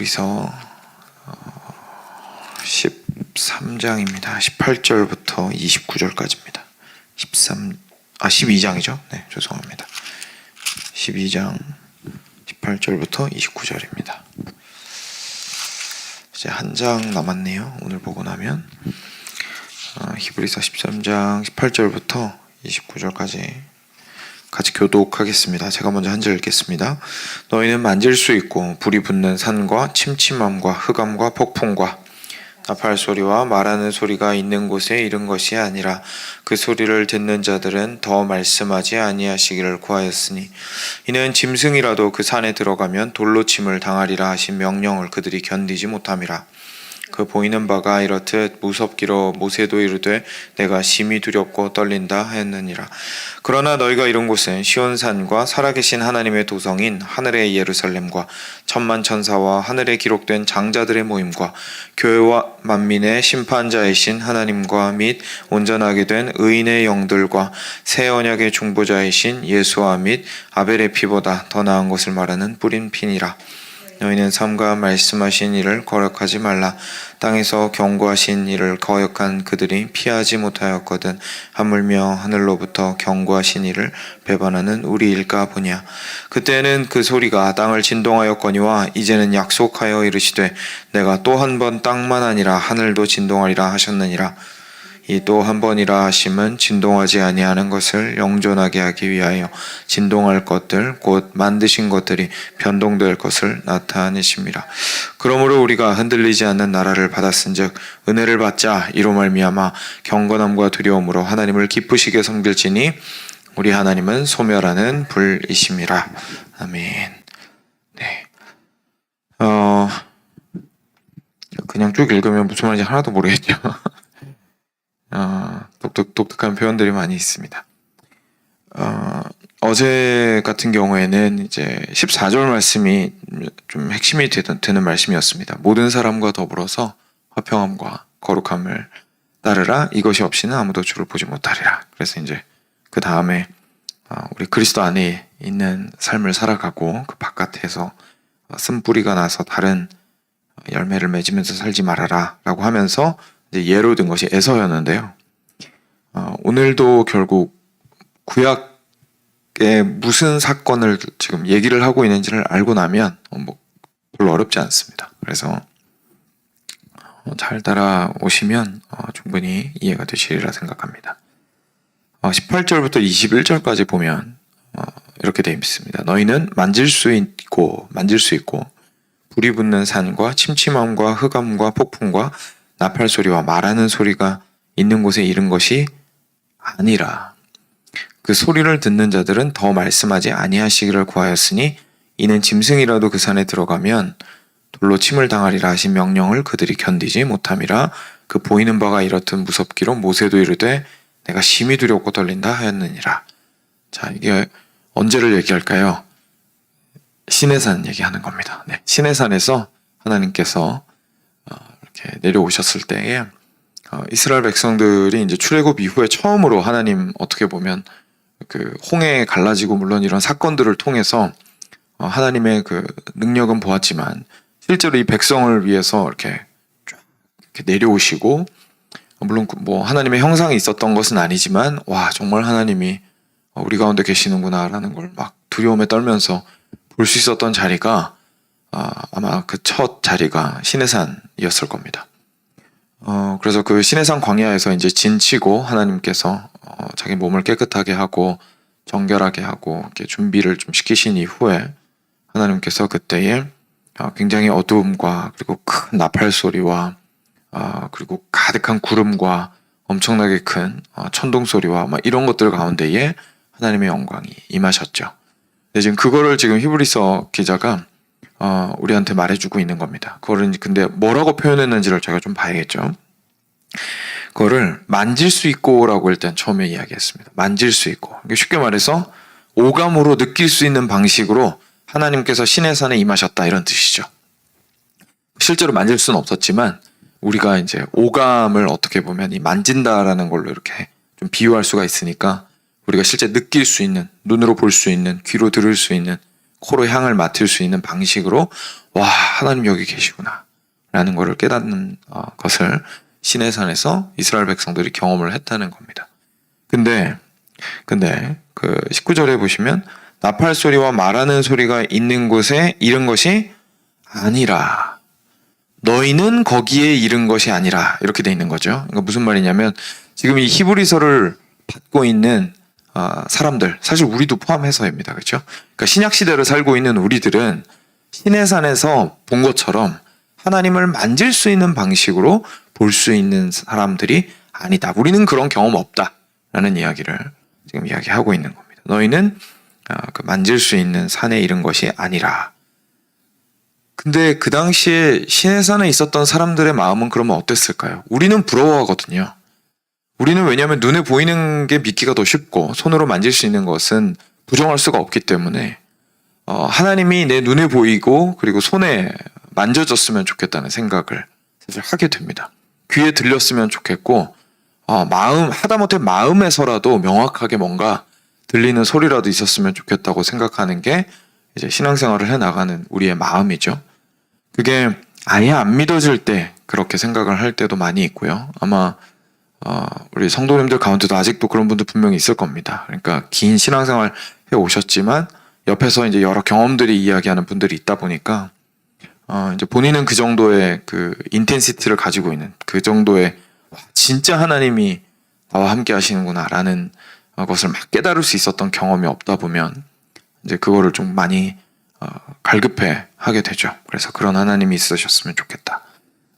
히브리서 13장입니다. 18절부터 29절까지입니다. 12장이죠. 네, 죄송합니다. 12장 18절부터 29절입니다. 이제 한 장 남았네요. 오늘 보고 나면 히브리서 13장 18절부터 29절까지 같이 교독하겠습니다. 제가 먼저 한 절 읽겠습니다. 너희는 만질 수 있고 불이 붙는 산과 침침함과 흑암과 폭풍과 나팔 소리와 말하는 소리가 있는 곳에 이른 것이 아니라 그 소리를 듣는 자들은 더 말씀하지 아니하시기를 구하였으니 이는 짐승이라도 그 산에 들어가면 돌로 침을 당하리라 하신 명령을 그들이 견디지 못함이라. 그 보이는 바가 이렇듯 무섭기로 모세도 이르되 내가 심히 두렵고 떨린다 하였느니라. 그러나 너희가 이른 곳은 시온산과 살아계신 하나님의 도성인 하늘의 예루살렘과 천만 천사와 하늘에 기록된 장자들의 모임과 교회와 만민의 심판자이신 하나님과 및 온전하게 된 의인의 영들과 새 언약의 중보자이신 예수와 및 아벨의 피보다 더 나은 것을 말하는 뿌린 피니라. 너희는 삼가 말씀하신 일을 거역하지 말라. 땅에서 경고하신 일을 거역한 그들이 피하지 못하였거든 하물며 하늘로부터 경고하신 일을 배반하는 우리일까 보냐. 그때는 그 소리가 땅을 진동하였거니와 이제는 약속하여 이르시되 내가 또 한 번 땅만 아니라 하늘도 진동하리라 하셨느니라. 이 또 한 번이라 하심은 진동하지 아니하는 것을 영존하게 하기 위하여 진동할 것들 곧 만드신 것들이 변동될 것을 나타내심이라. 그러므로 우리가 흔들리지 않는 나라를 받았은즉 은혜를 받자. 이로 말미암아 경건함과 두려움으로 하나님을 기쁘시게 섬길지니 우리 하나님은 소멸하는 불이심이라. 아멘. 네. 그냥 쭉 읽으면 무슨 말인지 하나도 모르겠죠. 독특한 표현들이 많이 있습니다. 어제 같은 경우에는 이제 14절 말씀이 좀 핵심이 되는 말씀이었습니다. 모든 사람과 더불어서 화평함과 거룩함을 따르라. 이것이 없이는 아무도 주를 보지 못하리라. 그래서 이제 그 다음에 우리 그리스도 안에 있는 삶을 살아가고 그 바깥에서 쓴뿌리가 나서 다른 열매를 맺으면서 살지 말아라 라고 하면서 이제 예로 든 것이 에서였는데요. 오늘도 결국 구약의 무슨 사건을 지금 얘기를 하고 있는지를 알고 나면 별로 어렵지 않습니다. 그래서 잘 따라오시면 충분히 이해가 되시리라 생각합니다. 18절부터 21절까지 보면 이렇게 되어 있습니다. 너희는 만질 수 있고 불이 붙는 산과 침침함과 흑암과 폭풍과 나팔 소리와 말하는 소리가 있는 곳에 이른 것이 아니라 그 소리를 듣는 자들은 더 말씀하지 아니하시기를 구하였으니 이는 짐승이라도 그 산에 들어가면 돌로 침을 당하리라 하신 명령을 그들이 견디지 못함이라. 그 보이는 바가 이렇듯 무섭기로 모세도 이르되 내가 심히 두렵고 떨린다 하였느니라. 자, 이게 언제를 얘기할까요? 시내산 얘기하는 겁니다. 네, 시내산에서 하나님께서 이렇게 내려오셨을 때에 이스라엘 백성들이 이제 출애굽 이후에 처음으로 하나님 어떻게 보면 그 홍해 갈라지고 물론 이런 사건들을 통해서 하나님의 그 능력은 보았지만 실제로 이 백성을 위해서 이렇게 내려오시고 물론 뭐 하나님의 형상이 있었던 것은 아니지만 와 정말 하나님이 우리 가운데 계시는구나라는 걸 막 두려움에 떨면서 볼 수 있었던 자리가 아마 그 첫 자리가 시내산이었을 겁니다. 그래서 그 시내산 광야에서 이제 진치고 하나님께서 자기 몸을 깨끗하게 하고 정결하게 하고 이렇게 준비를 좀 시키신 이후에 하나님께서 그때에 굉장히 어두움과 그리고 큰 나팔 소리와 그리고 가득한 구름과 엄청나게 큰 천둥 소리와 막 이런 것들 가운데에 하나님의 영광이 임하셨죠. 지금 그거를 지금 히브리서 기자가 우리한테 말해주고 있는 겁니다. 그거를 근데 뭐라고 표현했는지를 제가 좀 봐야겠죠. 그거를 만질 수 있고라고 일단 처음에 이야기했습니다. 만질 수 있고. 쉽게 말해서 오감으로 느낄 수 있는 방식으로 하나님께서 시내산에 임하셨다 이런 뜻이죠. 실제로 만질 수는 없었지만 우리가 이제 오감을 어떻게 보면 이 만진다라는 걸로 이렇게 좀 비유할 수가 있으니까 우리가 실제 느낄 수 있는, 눈으로 볼 수 있는, 귀로 들을 수 있는, 코로 향을 맡을 수 있는 방식으로 와, 하나님 여기 계시구나 라는 것을 깨닫는 것을 시내산에서 이스라엘 백성들이 경험을 했다는 겁니다. 근데 그 19절에 보시면 나팔 소리와 말하는 소리가 있는 곳에 이른 것이 아니라, 너희는 거기에 이른 것이 아니라, 이렇게 돼 있는 거죠. 그러니까 무슨 말이냐면 지금 이 히브리서를 받고 있는 사람들, 사실 우리도 포함해서입니다. 그렇죠? 그러니까 신약 시대를 살고 있는 우리들은 시내산에서 본 것처럼 하나님을 만질 수 있는 방식으로 볼 수 있는 사람들이 아니다. 우리는 그런 경험 없다라는 이야기를 지금 이야기하고 있는 겁니다. 너희는 그 만질 수 있는 산에 이른 것이 아니라. 근데 그 당시에 시내산에 있었던 사람들의 마음은 그러면 어땠을까요? 우리는 부러워하거든요. 우리는 왜냐하면 눈에 보이는 게 믿기가 더 쉽고 손으로 만질 수 있는 것은 부정할 수가 없기 때문에 하나님이 내 눈에 보이고 그리고 손에 만져졌으면 좋겠다는 생각을 사실 하게 됩니다. 귀에 들렸으면 좋겠고 하다못해 마음에서라도 명확하게 뭔가 들리는 소리라도 있었으면 좋겠다고 생각하는 게 이제 신앙생활을 해나가는 우리의 마음이죠. 그게 아예 안 믿어질 때 그렇게 생각을 할 때도 많이 있고요. 아마 우리 성도님들 가운데도 아직도 그런 분들 분명히 있을 겁니다. 그러니까 긴 신앙생활 해 오셨지만 옆에서 이제 여러 경험들이 이야기하는 분들이 있다 보니까 이제 본인은 그 정도의 그 인텐시티를 가지고 있는 그 정도의 진짜 하나님이 나와 함께 하시는구나라는 것을 막 깨달을 수 있었던 경험이 없다 보면 이제 그거를 좀 많이 갈급해 하게 되죠. 그래서 그런 하나님이 있으셨으면 좋겠다.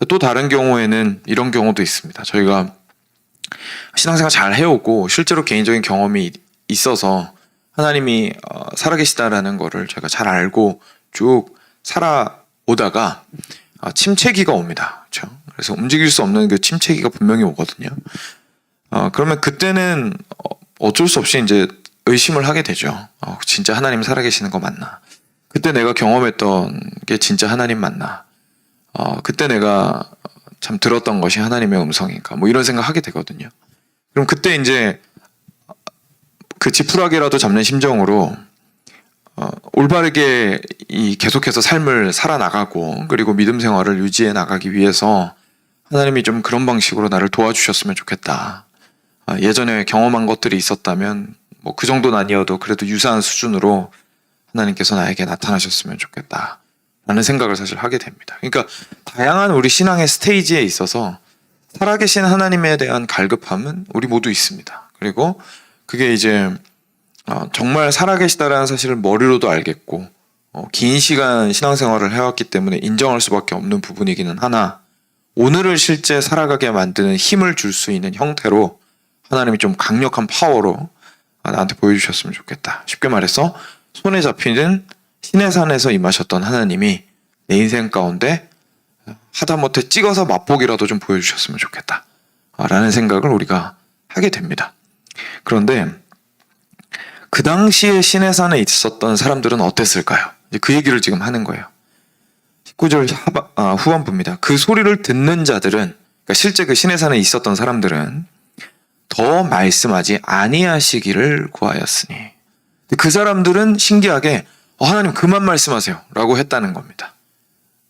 또 다른 경우에는 이런 경우도 있습니다. 저희가 신앙생활 잘 해오고 실제로 개인적인 경험이 있어서 하나님이 살아계시다라는 거를 제가 잘 알고 쭉 살아오다가 침체기가 옵니다. 그렇죠? 그래서 움직일 수 없는 그 침체기가 분명히 오거든요. 그러면 그때는 어쩔 수 없이 이제 의심을 하게 되죠. 진짜 하나님 살아계시는 거 맞나? 그때 내가 경험했던 게 진짜 하나님 맞나? 그때 내가 참 들었던 것이 하나님의 음성인가? 뭐 이런 생각 하게 되거든요. 그럼 그때 이제 그 지푸라기라도 잡는 심정으로 올바르게 계속해서 삶을 살아나가고 그리고 믿음 생활을 유지해 나가기 위해서 하나님이 좀 그런 방식으로 나를 도와주셨으면 좋겠다. 예전에 경험한 것들이 있었다면 뭐 그 정도는 아니어도 그래도 유사한 수준으로 하나님께서 나에게 나타나셨으면 좋겠다 라는 생각을 사실 하게 됩니다. 그러니까 다양한 우리 신앙의 스테이지에 있어서 살아계신 하나님에 대한 갈급함은 우리 모두 있습니다. 그리고 그게 이제 정말 살아계시다라는 사실을 머리로도 알겠고 긴 시간 신앙생활을 해왔기 때문에 인정할 수밖에 없는 부분이기는 하나, 오늘을 실제 살아가게 만드는 힘을 줄 수 있는 형태로 하나님이 좀 강력한 파워로 나한테 보여주셨으면 좋겠다. 쉽게 말해서 손에 잡히는 시내산에서 임하셨던 하나님이 내 인생 가운데 하다못해 찍어서 맛보기라도 좀 보여주셨으면 좋겠다 라는 생각을 우리가 하게 됩니다. 그런데 그 당시에 시내산에 있었던 사람들은 어땠을까요? 이제 그 얘기를 지금 하는 거예요. 19절 후반부입니다. 그 소리를 듣는 자들은, 그러니까 실제 그 시내산에 있었던 사람들은 더 말씀하지 아니하시기를 구하였으니, 그 사람들은 신기하게 하나님 그만 말씀하세요 라고 했다는 겁니다.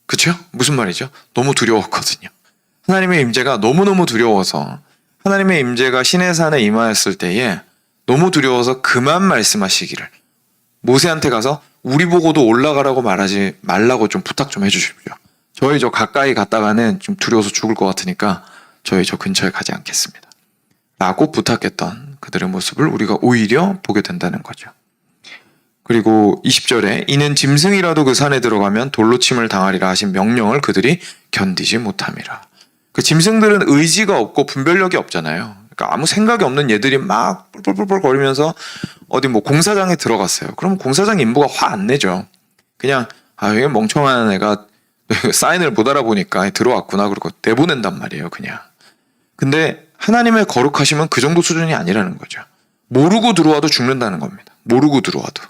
그렇죠? 무슨 말이죠? 너무 두려웠거든요. 하나님의 임재가 너무너무 두려워서, 하나님의 임재가 시내산에 임하였을 때에 너무 두려워서 그만 말씀하시기를, 모세한테 가서 우리 보고도 올라가라고 말하지 말라고 좀 부탁 좀 해주십시오. 저희 저 가까이 갔다가는 좀 두려워서 죽을 것 같으니까 저희 저 근처에 가지 않겠습니다 라고 부탁했던 그들의 모습을 우리가 오히려 보게 된다는 거죠. 그리고 20절에 이는 짐승이라도 그 산에 들어가면 돌로 침을 당하리라 하신 명령을 그들이 견디지 못함이라. 그 짐승들은 의지가 없고 분별력이 없잖아요. 그러니까 아무 생각이 없는 얘들이 막 뿔뿔뿔 거리면서 어디 뭐 공사장에 들어갔어요. 그럼 공사장 인부가 화 안 내죠. 그냥 이게 멍청한 애가 사인을 못 알아보니까 들어왔구나 그러고 내보낸단 말이에요. 그냥. 근데 하나님의 거룩하심은 그 정도 수준이 아니라는 거죠. 모르고 들어와도 죽는다는 겁니다. 모르고 들어와도.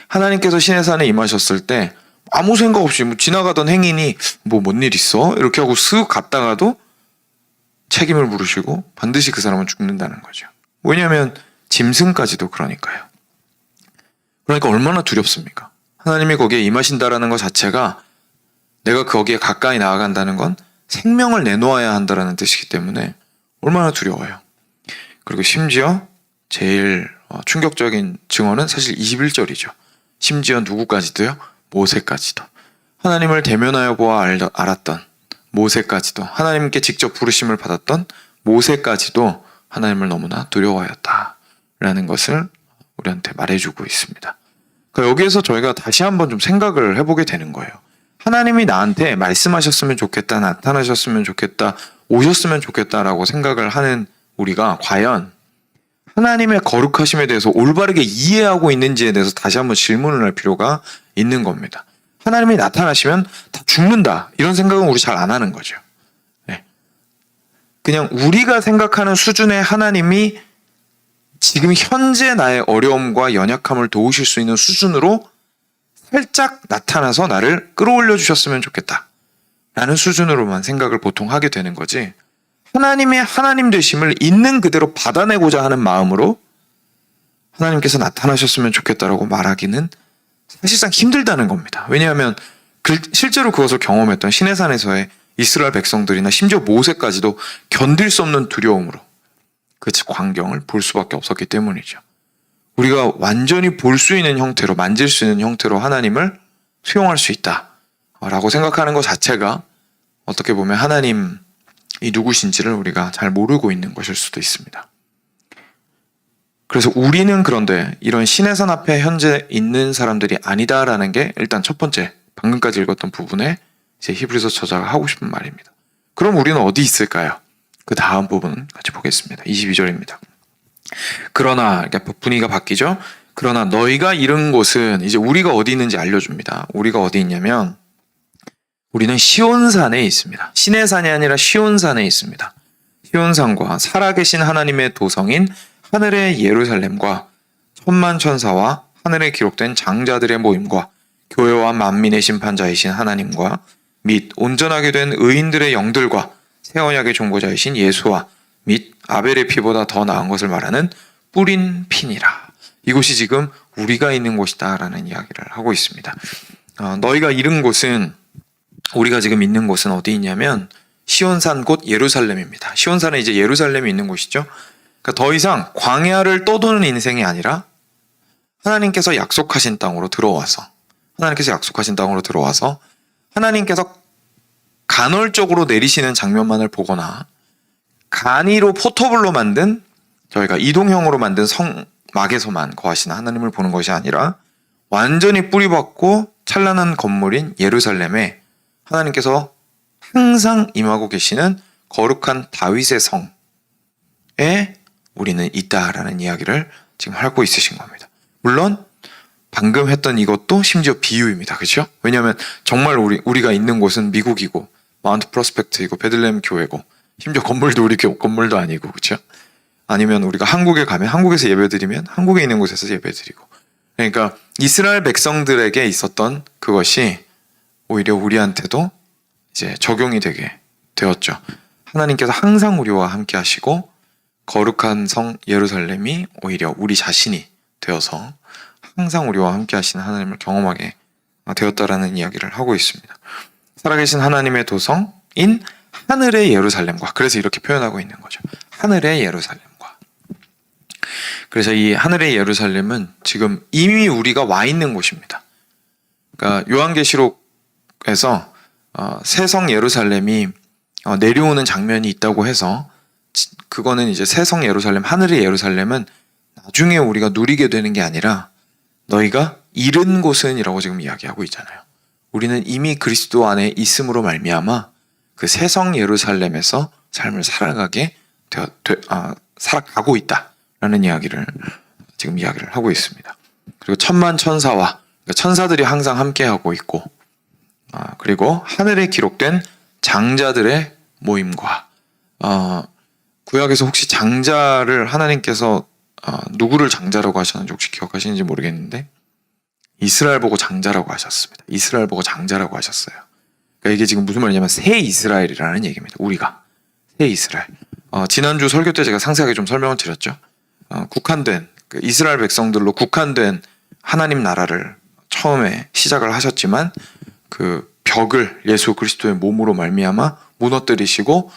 하나님께서 시내산에 임하셨을 때 아무 생각 없이 뭐 지나가던 행인이 뭔 일 있어? 이렇게 하고 쓱 갔다가도 책임을 물으시고 반드시 그 사람은 죽는다는 거죠. 왜냐하면 짐승까지도 그러니까요. 그러니까 얼마나 두렵습니까? 하나님이 거기에 임하신다라는 것 자체가 내가 거기에 가까이 나아간다는 건 생명을 내놓아야 한다는 뜻이기 때문에 얼마나 두려워요. 그리고 심지어 제일 충격적인 증언은 사실 21절이죠. 심지어 누구까지도요? 모세까지도. 하나님을 대면하여 보아 알았던 모세까지도, 하나님께 직접 부르심을 받았던 모세까지도 하나님을 너무나 두려워하였다라는 것을 우리한테 말해주고 있습니다. 그러니까 여기에서 저희가 다시 한번 좀 생각을 해보게 되는 거예요. 하나님이 나한테 말씀하셨으면 좋겠다, 나타나셨으면 좋겠다, 오셨으면 좋겠다라고 생각을 하는 우리가 과연 하나님의 거룩하심에 대해서 올바르게 이해하고 있는지에 대해서 다시 한번 질문을 할 필요가 있는 겁니다. 하나님이 나타나시면 다 죽는다, 이런 생각은 우리 잘 안 하는 거죠. 네. 그냥 우리가 생각하는 수준의 하나님이 지금 현재 나의 어려움과 연약함을 도우실 수 있는 수준으로 살짝 나타나서 나를 끌어올려 주셨으면 좋겠다 라는 수준으로만 생각을 보통 하게 되는 거지, 하나님의 하나님 되심을 있는 그대로 받아내고자 하는 마음으로 하나님께서 나타나셨으면 좋겠다라고 말하기는 사실상 힘들다는 겁니다. 왜냐하면 실제로 그것을 경험했던 시내산에서의 이스라엘 백성들이나 심지어 모세까지도 견딜 수 없는 두려움으로 그 광경을 볼 수밖에 없었기 때문이죠. 우리가 완전히 볼 수 있는 형태로, 만질 수 있는 형태로 하나님을 수용할 수 있다라고 생각하는 것 자체가 어떻게 보면 하나님이 누구신지를 우리가 잘 모르고 있는 것일 수도 있습니다. 그래서 우리는 그런데 이런 시내산 앞에 현재 있는 사람들이 아니다라는 게 일단 첫 번째, 방금까지 읽었던 부분에 이제 히브리서 저자가 하고 싶은 말입니다. 그럼 우리는 어디 있을까요? 그 다음 부분 같이 보겠습니다. 22절입니다. 그러나, 그러니까 분위기가 바뀌죠? 그러나 너희가 이른 곳은, 이제 우리가 어디 있는지 알려줍니다. 우리가 어디 있냐면 우리는 시온산에 있습니다. 시내산이 아니라 시온산에 있습니다. 시온산과 살아계신 하나님의 도성인 하늘의 예루살렘과 천만 천사와 하늘에 기록된 장자들의 모임과 교회와 만민의 심판자이신 하나님과 및 온전하게 된 의인들의 영들과 새 언약의 중보자이신 예수와 및 아벨의 피보다 더 나은 것을 말하는 뿌린 피니라. 이곳이 지금 우리가 있는 곳이다 라는 이야기를 하고 있습니다. 너희가 이른 곳은, 우리가 지금 있는 곳은 어디 있냐면 시온산 곧 예루살렘입니다. 시온산에 이제 예루살렘이 있는 곳이죠. 그러니까 더 이상 광야를 떠도는 인생이 아니라 하나님께서 약속하신 땅으로 들어와서 하나님께서 간헐적으로 내리시는 장면만을 보거나 간이로 포터블로 만든, 저희가 이동형으로 만든 성막에서만 거하시는 하나님을 보는 것이 아니라 완전히 뿌리박고 찬란한 건물인 예루살렘에 하나님께서 항상 임하고 계시는 거룩한 다윗의 성에 우리는 있다라는 이야기를 지금 하고 있으신 겁니다. 물론 방금 했던 이것도 심지어 비유입니다. 그렇죠? 왜냐하면 정말 우리가 있는 곳은 미국이고 마운트 프로스펙트이고 베들레헴 교회고 심지어 건물도 우리 건물도 아니고, 그렇죠? 아니면 우리가 한국에 가면 한국에서 예배드리면 한국에 있는 곳에서 예배드리고, 그러니까 이스라엘 백성들에게 있었던 그것이 오히려 우리한테도 이제 적용이 되게 되었죠. 하나님께서 항상 우리와 함께 하시고 거룩한 성 예루살렘이 오히려 우리 자신이 되어서 항상 우리와 함께 하시는 하나님을 경험하게 되었다라는 이야기를 하고 있습니다. 살아계신 하나님의 도성인 하늘의 예루살렘과, 그래서 이렇게 표현하고 있는 거죠. 하늘의 예루살렘과. 그래서 이 하늘의 예루살렘은 지금 이미 우리가 와 있는 곳입니다. 그러니까 요한계시록에서 새성 예루살렘이 내려오는 장면이 있다고 해서, 그거는 이제 새성 예루살렘, 하늘의 예루살렘은 나중에 우리가 누리게 되는 게 아니라 너희가 이른 곳은 이라고 지금 이야기하고 있잖아요. 우리는 이미 그리스도 안에 있음으로 말미암아 그 새성 예루살렘에서 삶을 살아가고 있다라는 이야기를 지금 이야기를 하고 있습니다. 그리고 천만 천사와, 그러니까 천사들이 항상 함께하고 있고, 그리고 하늘에 기록된 장자들의 모임과, 구약에서 혹시 장자를 하나님께서 누구를 장자라고 하셨는지 혹시 기억하시는지 모르겠는데 이스라엘 보고 장자라고 하셨습니다. 이스라엘 보고 장자라고 하셨어요. 그러니까 이게 지금 무슨 말이냐면 새 이스라엘이라는 얘기입니다. 우리가 새 이스라엘. 지난주 설교 때 제가 상세하게 좀 설명을 드렸죠. 국한된, 그 이스라엘 백성들로 국한된 하나님 나라를 처음에 시작을 하셨지만 그 격을 예수 그리스도의 몸으로 말미암아 무너뜨리시고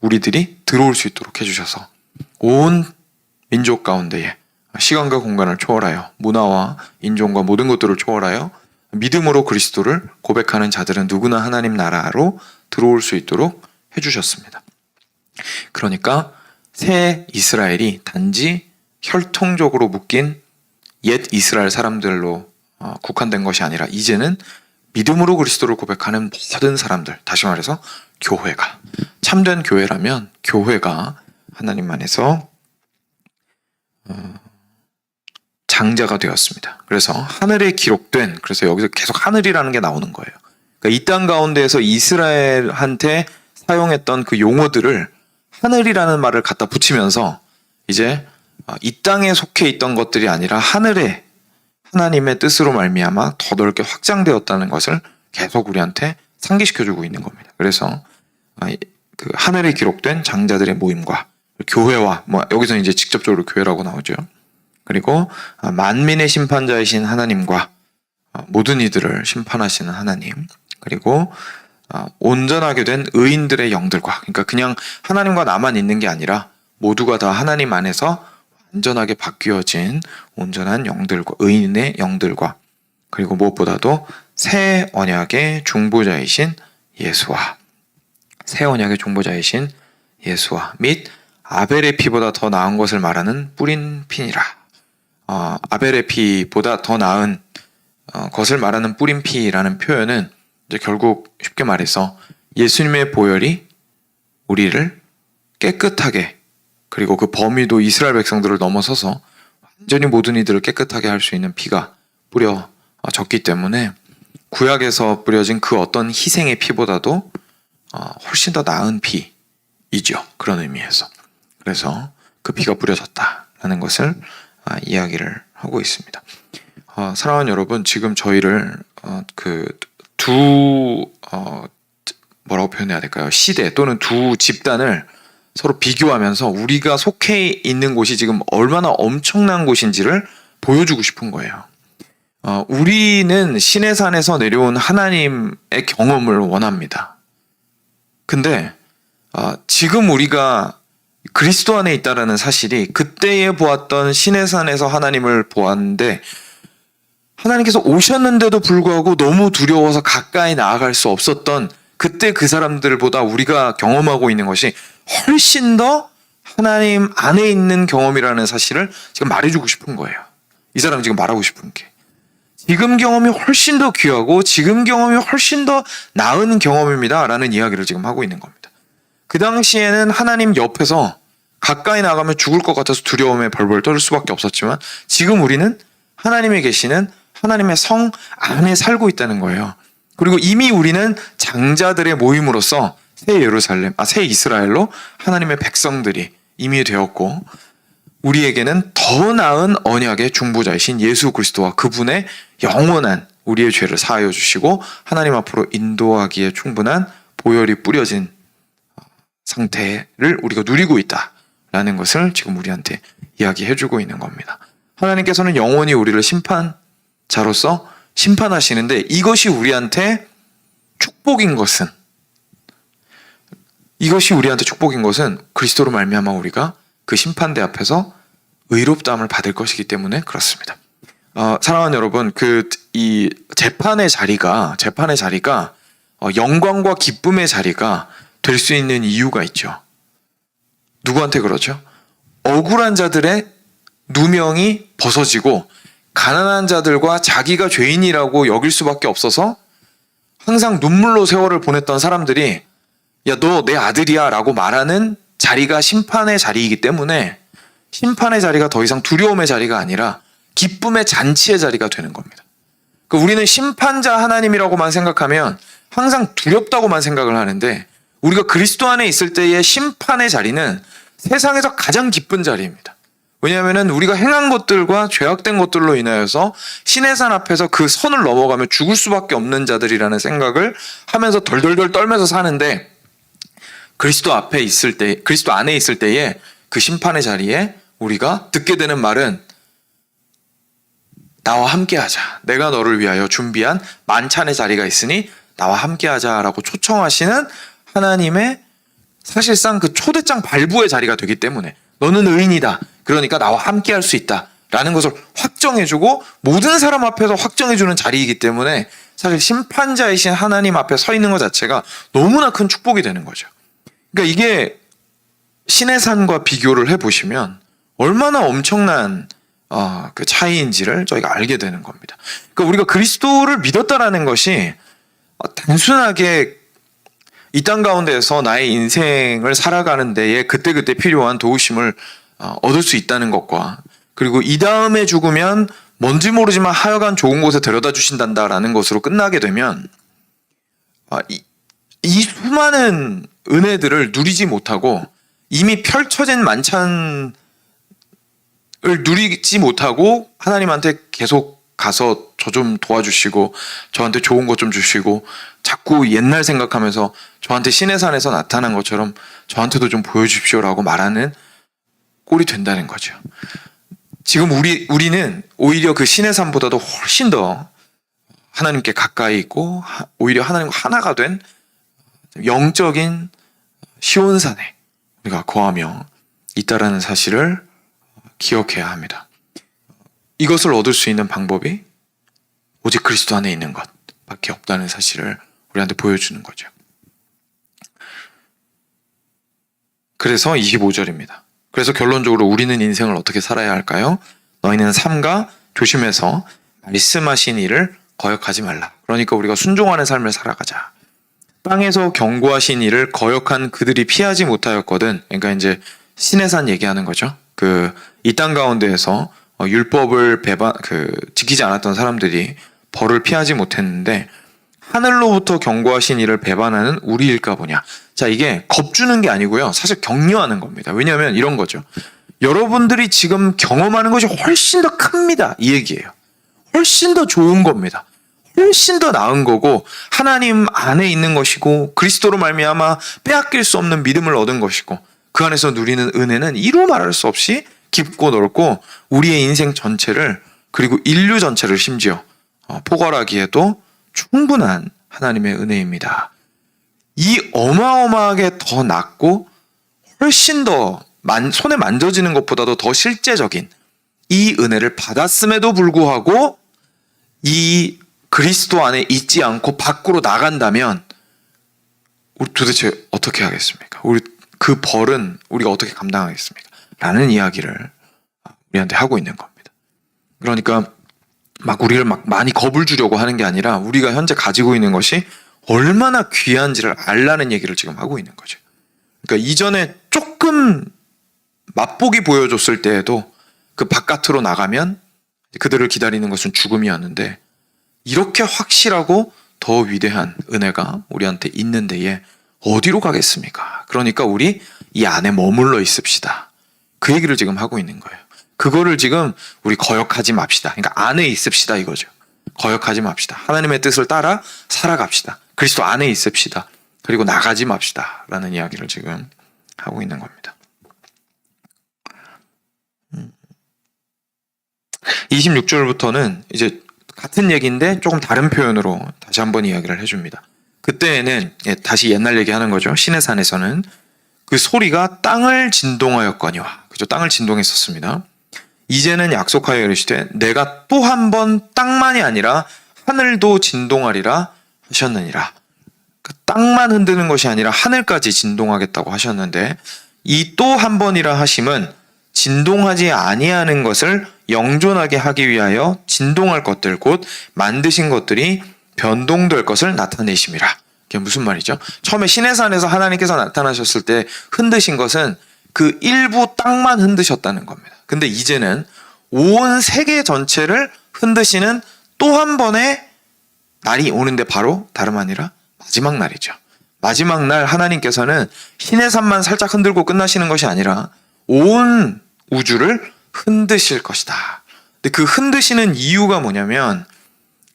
우리들이 들어올 수 있도록 해주셔서 온 민족 가운데에 시간과 공간을 초월하여 문화와 인종과 모든 것들을 초월하여 믿음으로 그리스도를 고백하는 자들은 누구나 하나님 나라로 들어올 수 있도록 해주셨습니다. 그러니까 새 이스라엘이 단지 혈통적으로 묶인 옛 이스라엘 사람들로 국한된 것이 아니라 이제는 믿음으로 그리스도를 고백하는 모든 사람들, 다시 말해서 교회가, 참된 교회라면 교회가 하나님 안에서 장자가 되었습니다. 그래서 하늘에 기록된, 그래서 여기서 계속 하늘이라는 게 나오는 거예요. 그러니까 이 땅 가운데에서 이스라엘한테 사용했던 그 용어들을 하늘이라는 말을 갖다 붙이면서 이제 이 땅에 속해 있던 것들이 아니라 하늘에 하나님의 뜻으로 말미암아 더 넓게 확장되었다는 것을 계속 우리한테 상기시켜주고 있는 겁니다. 그래서 그 하늘에 기록된 장자들의 모임과 교회와 여기서 이제 직접적으로 교회라고 나오죠. 그리고 만민의 심판자이신 하나님과 모든 이들을 심판하시는 하나님, 그리고 온전하게 된 의인들의 영들과, 그러니까 그냥 하나님과 나만 있는 게 아니라 모두가 다 하나님 안에서 완전하게 바뀌어진 온전한 영들과, 의인의 영들과, 그리고 무엇보다도 새 언약의 중보자이신 예수와, 새 언약의 중보자이신 예수와 및 아벨의 피보다 더 나은 것을 말하는 뿌린 피니라. 아벨의 피보다 더 나은 것을 말하는 뿌린 피라는 표현은 이제 결국 쉽게 말해서 예수님의 보혈이 우리를 깨끗하게, 그리고 그 범위도 이스라엘 백성들을 넘어서서 완전히 모든 이들을 깨끗하게 할 수 있는 피가 뿌려졌기 때문에 구약에서 뿌려진 그 어떤 희생의 피보다도 훨씬 더 나은 피이죠. 그런 의미에서. 그래서 그 피가 뿌려졌다라는 것을 이야기를 하고 있습니다. 사랑하는 여러분, 지금 저희를 뭐라고 표현해야 될까요? 시대 또는 두 집단을 서로 비교하면서 우리가 속해 있는 곳이 지금 얼마나 엄청난 곳인지를 보여주고 싶은 거예요. 우리는 시내산에서 내려온 하나님의 경험을 원합니다. 근데 지금 우리가 그리스도 안에 있다라는 사실이 그때에 보았던 시내산에서 하나님을 보았는데 하나님께서 오셨는데도 불구하고 너무 두려워서 가까이 나아갈 수 없었던 그때 그 사람들보다 우리가 경험하고 있는 것이 훨씬 더 하나님 안에 있는 경험이라는 사실을 지금 말해주고 싶은 거예요. 이 사람이 지금 말하고 싶은 게 지금 경험이 훨씬 더 귀하고 지금 경험이 훨씬 더 나은 경험입니다 라는 이야기를 지금 하고 있는 겁니다. 그 당시에는 하나님 옆에서 가까이 나가면 죽을 것 같아서 두려움에 벌벌 떨 수밖에 없었지만 지금 우리는 하나님이 계시는 하나님의 성 안에 살고 있다는 거예요. 그리고 이미 우리는 장자들의 모임으로써 새 예루살렘, 새 이스라엘로 하나님의 백성들이 이미 되었고 우리에게는 더 나은 언약의 중보자이신 예수 그리스도와 그분의 영원한 우리의 죄를 사하여 주시고 하나님 앞으로 인도하기에 충분한 보혈이 뿌려진 상태를 우리가 누리고 있다라는 것을 지금 우리한테 이야기해주고 있는 겁니다. 하나님께서는 영원히 우리를 심판자로서 심판하시는데 이것이 우리한테 축복인 것은 그리스도로 말미암아 우리가 그 심판대 앞에서 의롭다함을 받을 것이기 때문에 그렇습니다. 사랑하는 여러분, 이 재판의 자리가 영광과 기쁨의 자리가 될 수 있는 이유가 있죠. 누구한테 그러죠? 억울한 자들의 누명이 벗어지고 가난한 자들과 자기가 죄인이라고 여길 수밖에 없어서 항상 눈물로 세월을 보냈던 사람들이 야, 너 내 아들이야 라고 말하는 자리가 심판의 자리이기 때문에 심판의 자리가 더 이상 두려움의 자리가 아니라 기쁨의 잔치의 자리가 되는 겁니다. 우리는 심판자 하나님이라고만 생각하면 항상 두렵다고만 생각을 하는데 우리가 그리스도 안에 있을 때의 심판의 자리는 세상에서 가장 기쁜 자리입니다. 왜냐하면 우리가 행한 것들과 죄악된 것들로 인하여서 시내산 앞에서 그 선을 넘어가면 죽을 수밖에 없는 자들이라는 생각을 하면서 덜덜덜 떨면서 사는데 그리스도 안에 있을 때에 그 심판의 자리에 우리가 듣게 되는 말은 나와 함께하자. 내가 너를 위하여 준비한 만찬의 자리가 있으니 나와 함께하자라고 초청하시는 하나님의 사실상 그 초대장 발부의 자리가 되기 때문에 너는 의인이다. 그러니까 나와 함께할 수 있다. 라는 것을 확정해주고 모든 사람 앞에서 확정해주는 자리이기 때문에 사실 심판자이신 하나님 앞에 서 있는 것 자체가 너무나 큰 축복이 되는 거죠. 그러니까 이게 신의 산과 비교를 해보시면 얼마나 엄청난 그 차이인지를 저희가 알게 되는 겁니다. 그러니까 우리가 그리스도를 믿었다라는 것이 단순하게 이 땅 가운데에서 나의 인생을 살아가는 데에 그때그때 필요한 도우심을 얻을 수 있다는 것과 그리고 이 다음에 죽으면 뭔지 모르지만 하여간 좋은 곳에 데려다 주신단다라는 것으로 끝나게 되면 이 수많은 은혜들을 누리지 못하고 이미 펼쳐진 만찬을 누리지 못하고 하나님한테 계속 가서 저 좀 도와주시고 저한테 좋은 것 좀 주시고 자꾸 옛날 생각하면서 저한테 신의 산에서 나타난 것처럼 저한테도 좀 보여주십시오라고 말하는 꼴이 된다는 거죠. 지금 우리는 오히려 그 신의 산보다도 훨씬 더 하나님께 가까이 있고 오히려 하나님과 하나가 된 영적인 시온산에 우리가 거하며 있다라는 사실을 기억해야 합니다. 이것을 얻을 수 있는 방법이 오직 그리스도 안에 있는 것밖에 없다는 사실을 우리한테 보여주는 거죠. 그래서 25절입니다. 그래서 결론적으로 우리는 인생을 어떻게 살아야 할까요? 너희는 삼가 조심해서 말씀하신 일을 거역하지 말라. 그러니까 우리가 순종하는 삶을 살아가자. 땅에서 경고하신 일을 거역한 그들이 피하지 못하였거든. 그러니까 이제 신의 산 얘기하는 거죠. 이 땅 가운데에서 율법을 지키지 않았던 사람들이 벌을 피하지 못했는데 하늘로부터 경고하신 이를 배반하는 우리일까 보냐. 자, 이게 겁주는 게 아니고요. 사실 격려하는 겁니다. 왜냐하면 이런 거죠. 여러분들이 지금 경험하는 것이 훨씬 더 큽니다. 이 얘기예요. 훨씬 더 좋은 겁니다. 훨씬 더 나은 거고 하나님 안에 있는 것이고 그리스도로 말미암아 빼앗길 수 없는 믿음을 얻은 것이고 그 안에서 누리는 은혜는 이루 말할 수 없이 깊고 넓고 우리의 인생 전체를 그리고 인류 전체를 심지어 포괄하기에도 충분한 하나님의 은혜입니다. 이 어마어마하게 더 낮고 훨씬 더 손에 만져지는 것보다도 더 실제적인 이 은혜를 받았음에도 불구하고 이 그리스도 안에 있지 않고 밖으로 나간다면 우리 도대체 어떻게 하겠습니까? 우리 그 벌은 우리가 어떻게 감당하겠습니까? 라는 이야기를 우리한테 하고 있는 겁니다. 그러니까 우리를 많이 겁을 주려고 하는 게 아니라 우리가 현재 가지고 있는 것이 얼마나 귀한지를 알라는 얘기를 지금 하고 있는 거죠. 그러니까 이전에 조금 맛보기 보여줬을 때에도 그 바깥으로 나가면 그들을 기다리는 것은 죽음이었는데 이렇게 확실하고 더 위대한 은혜가 우리한테 있는 데에 어디로 가겠습니까? 그러니까 우리 이 안에 머물러 있읍시다. 그 얘기를 지금 하고 있는 거예요. 그거를 지금 우리 거역하지 맙시다. 그러니까 안에 있읍시다 이거죠. 거역하지 맙시다. 하나님의 뜻을 따라 살아갑시다. 그리스도 안에 있읍시다. 그리고 나가지 맙시다. 라는 이야기를 지금 하고 있는 겁니다. 26절부터는 이제 같은 얘기인데 조금 다른 표현으로 다시 한번 이야기를 해줍니다. 그때에는 다시 옛날 얘기하는 거죠. 신의 산에서는 그 소리가 땅을 진동하였거니와, 그죠? 땅을 진동했었습니다. 이제는 약속하여 이르시되 내가 또 한 번 땅만이 아니라 하늘도 진동하리라 하셨느니라. 그 땅만 흔드는 것이 아니라 하늘까지 진동하겠다고 하셨는데 이 또 한 번이라 하심은 진동하지 아니하는 것을 영존하게 하기 위하여 진동할 것들 곧 만드신 것들이 변동될 것을 나타내심이라. 이게 무슨 말이죠? 처음에 시내산에서 하나님께서 나타나셨을 때 흔드신 것은 그 일부 땅만 흔드셨다는 겁니다. 근데 이제는 온 세계 전체를 흔드시는 또 한 번의 날이 오는데 바로 다름 아니라 마지막 날이죠. 마지막 날 하나님께서는 시내산만 살짝 흔들고 끝나시는 것이 아니라 온 우주를 흔드실 것이다. 근데 그 흔드시는 이유가 뭐냐면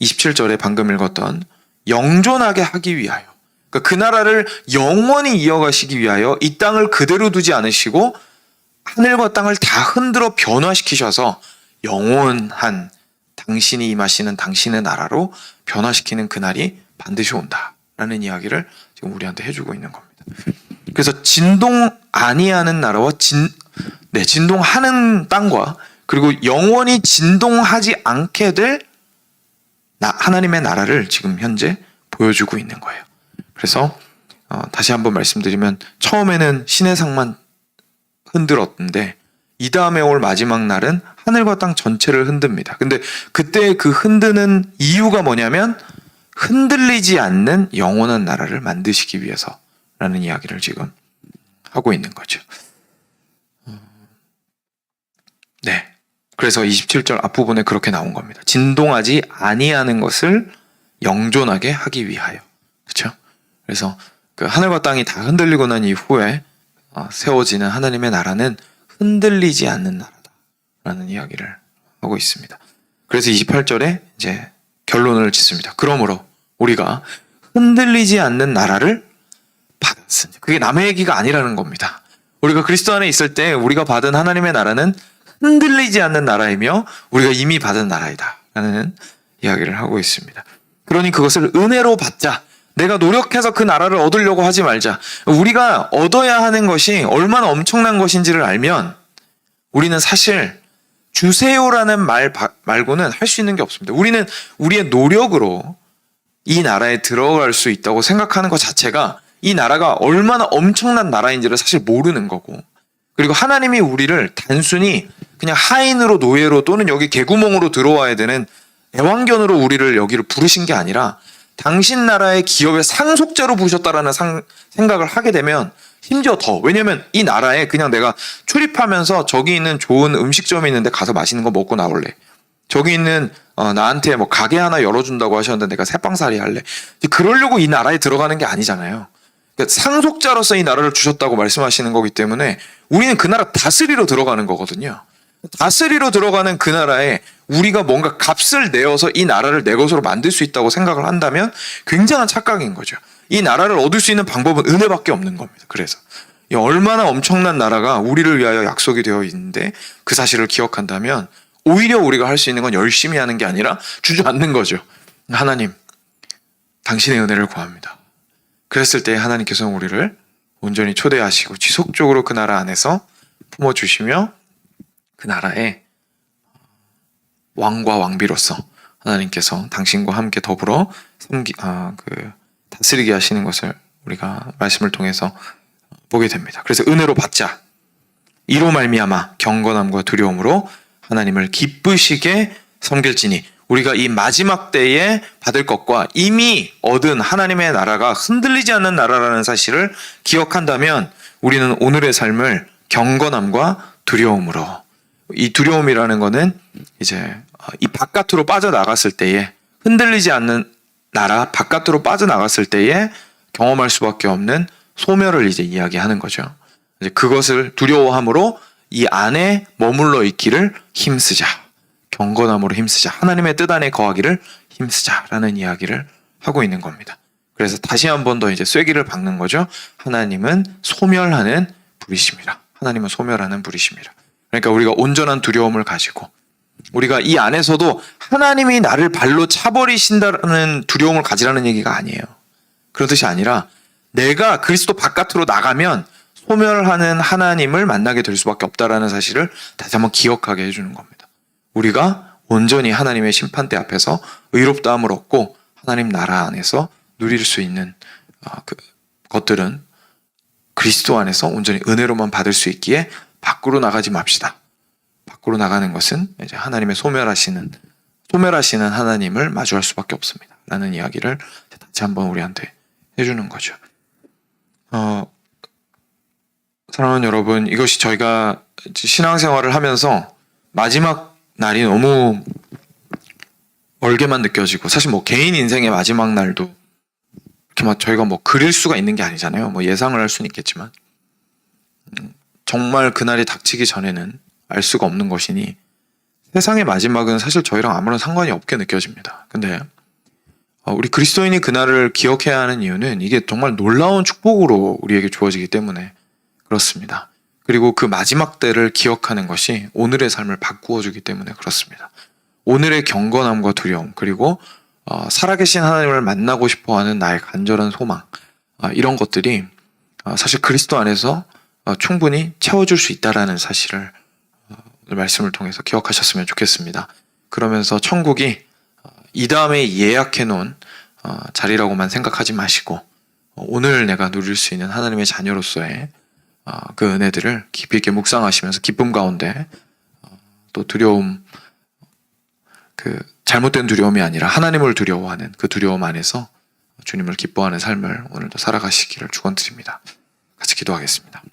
27절에 방금 읽었던 영존하게 하기 위하여, 그러니까 그 나라를 영원히 이어가시기 위하여 이 땅을 그대로 두지 않으시고 하늘과 땅을 다 흔들어 변화시키셔서 영원한 당신이 임하시는 당신의 나라로 변화시키는 그날이 반드시 온다. 라는 이야기를 지금 우리한테 해주고 있는 겁니다. 그래서 진동 아니하는 나라와 진동하는 땅과 그리고 영원히 진동하지 않게 될 하나님의 나라를 지금 현재 보여주고 있는 거예요. 그래서 다시 한번 말씀드리면 처음에는 신의 상만 흔들었는데 이 다음에 올 마지막 날은 하늘과 땅 전체를 흔듭니다. 근데 그때 그 흔드는 이유가 뭐냐면 흔들리지 않는 영원한 나라를 만드시기 위해서라는 이야기를 지금 하고 있는 거죠. 네. 그래서 27절 앞부분에 그렇게 나온 겁니다. 진동하지 아니하는 것을 영존하게 하기 위하여. 그렇죠? 그래서 그 하늘과 땅이 다 흔들리고 난 이후에 세워지는 하나님의 나라는 흔들리지 않는 나라다라는 이야기를 하고 있습니다. 그래서 28절에 이제 결론을 짓습니다. 그러므로 우리가 흔들리지 않는 나라를 받았으니. 그게 남의 얘기가 아니라는 겁니다. 우리가 그리스도 안에 있을 때 우리가 받은 하나님의 나라는 흔들리지 않는 나라이며 우리가 이미 받은 나라이다 라는 이야기를 하고 있습니다. 그러니 그것을 은혜로 받자. 내가 노력해서 그 나라를 얻으려고 하지 말자. 우리가 얻어야 하는 것이 얼마나 엄청난 것인지를 알면 우리는 사실 주세요라는 말 말고는 할 수 있는 게 없습니다. 우리는 우리의 노력으로 이 나라에 들어갈 수 있다고 생각하는 것 자체가 이 나라가 얼마나 엄청난 나라인지를 사실 모르는 거고, 그리고 하나님이 우리를 단순히 그냥 하인으로 노예로 또는 여기 개구멍으로 들어와야 되는 애완견으로 우리를 여기를 부르신 게 아니라 당신 나라의 기업의 상속자로 부르셨다라는 생각을 하게 되면 심지어 더, 왜냐면 이 나라에 그냥 내가 출입하면서 저기 있는 좋은 음식점이 있는데 가서 맛있는 거 먹고 나올래, 저기 있는 나한테 뭐 가게 하나 열어준다고 하셨는데 내가 새빵살이 할래, 그러려고 이 나라에 들어가는 게 아니잖아요. 그러니까 상속자로서 이 나라를 주셨다고 말씀하시는 거기 때문에 우리는 그 나라 다스리러 들어가는 거거든요. 다스리러 들어가는 그 나라에 우리가 뭔가 값을 내어서 이 나라를 내 것으로 만들 수 있다고 생각을 한다면 굉장한 착각인 거죠. 이 나라를 얻을 수 있는 방법은 은혜밖에 없는 겁니다. 그래서 얼마나 엄청난 나라가 우리를 위하여 약속이 되어 있는데 그 사실을 기억한다면 오히려 우리가 할 수 있는 건 열심히 하는 게 아니라 주저앉는 거죠. 하나님, 당신의 은혜를 구합니다. 그랬을 때 하나님께서는 우리를 온전히 초대하시고 지속적으로 그 나라 안에서 품어주시며 그 나라의 왕과 왕비로서 하나님께서 당신과 함께 더불어 다스리게 하시는 것을 우리가 말씀을 통해서 보게 됩니다. 그래서 은혜로 받자. 이로 말미암아 경건함과 두려움으로 하나님을 기쁘시게 섬길지니. 우리가 이 마지막 때에 받을 것과 이미 얻은 하나님의 나라가 흔들리지 않는 나라라는 사실을 기억한다면 우리는 오늘의 삶을 경건함과 두려움으로, 이 두려움이라는 거는 이제 이 바깥으로 빠져나갔을 때에, 흔들리지 않는 나라 바깥으로 빠져나갔을 때에 경험할 수밖에 없는 소멸을 이제 이야기하는 거죠. 이제 그것을 두려워함으로 이 안에 머물러 있기를 힘쓰자. 경건함으로 힘쓰자. 하나님의 뜻 안에 거하기를 힘쓰자라는 이야기를 하고 있는 겁니다. 그래서 다시 한 번 더 이제 쐐기를 박는 거죠. 하나님은 소멸하는 분이십니다. 하나님은 소멸하는 분이십니다. 그러니까 우리가 온전한 두려움을 가지고 우리가 이 안에서도 하나님이 나를 발로 차버리신다는 두려움을 가지라는 얘기가 아니에요. 그런 뜻이 아니라 내가 그리스도 바깥으로 나가면 소멸하는 하나님을 만나게 될 수밖에 없다라는 사실을 다시 한번 기억하게 해주는 겁니다. 우리가 온전히 하나님의 심판대 앞에서 의롭다함을 얻고 하나님 나라 안에서 누릴 수 있는 그 것들은 그리스도 안에서 온전히 은혜로만 받을 수 있기에 밖으로 나가지 맙시다. 밖으로 나가는 것은 이제 하나님의 소멸하시는 하나님을 마주할 수밖에 없습니다. 라는 이야기를 다시 한번 우리한테 해주는 거죠. 사랑하는 여러분, 이것이 저희가 신앙생활을 하면서 마지막 날이 너무 멀게만 느껴지고, 사실 뭐 개인 인생의 마지막 날도 이렇게 막 저희가 뭐 그릴 수가 있는 게 아니잖아요. 뭐 예상을 할 수는 있겠지만 정말 그날이 닥치기 전에는 알 수가 없는 것이니 세상의 마지막은 사실 저희랑 아무런 상관이 없게 느껴집니다. 근데 우리 그리스도인이 그날을 기억해야 하는 이유는 이게 정말 놀라운 축복으로 우리에게 주어지기 때문에 그렇습니다. 그리고 그 마지막 때를 기억하는 것이 오늘의 삶을 바꾸어 주기 때문에 그렇습니다. 오늘의 경건함과 두려움, 그리고 살아계신 하나님을 만나고 싶어하는 나의 간절한 소망, 이런 것들이 사실 그리스도 안에서 충분히 채워줄 수 있다라는 사실을 오늘 말씀을 통해서 기억하셨으면 좋겠습니다. 그러면서 천국이 이 다음에 예약해 놓은 자리라고만 생각하지 마시고 오늘 내가 누릴 수 있는 하나님의 자녀로서의 그 은혜들을 깊이 있게 묵상하시면서 기쁨 가운데 또 두려움, 그 잘못된 두려움이 아니라 하나님을 두려워하는 그 두려움 안에서 주님을 기뻐하는 삶을 오늘도 살아가시기를 축원드립니다. 같이 기도하겠습니다.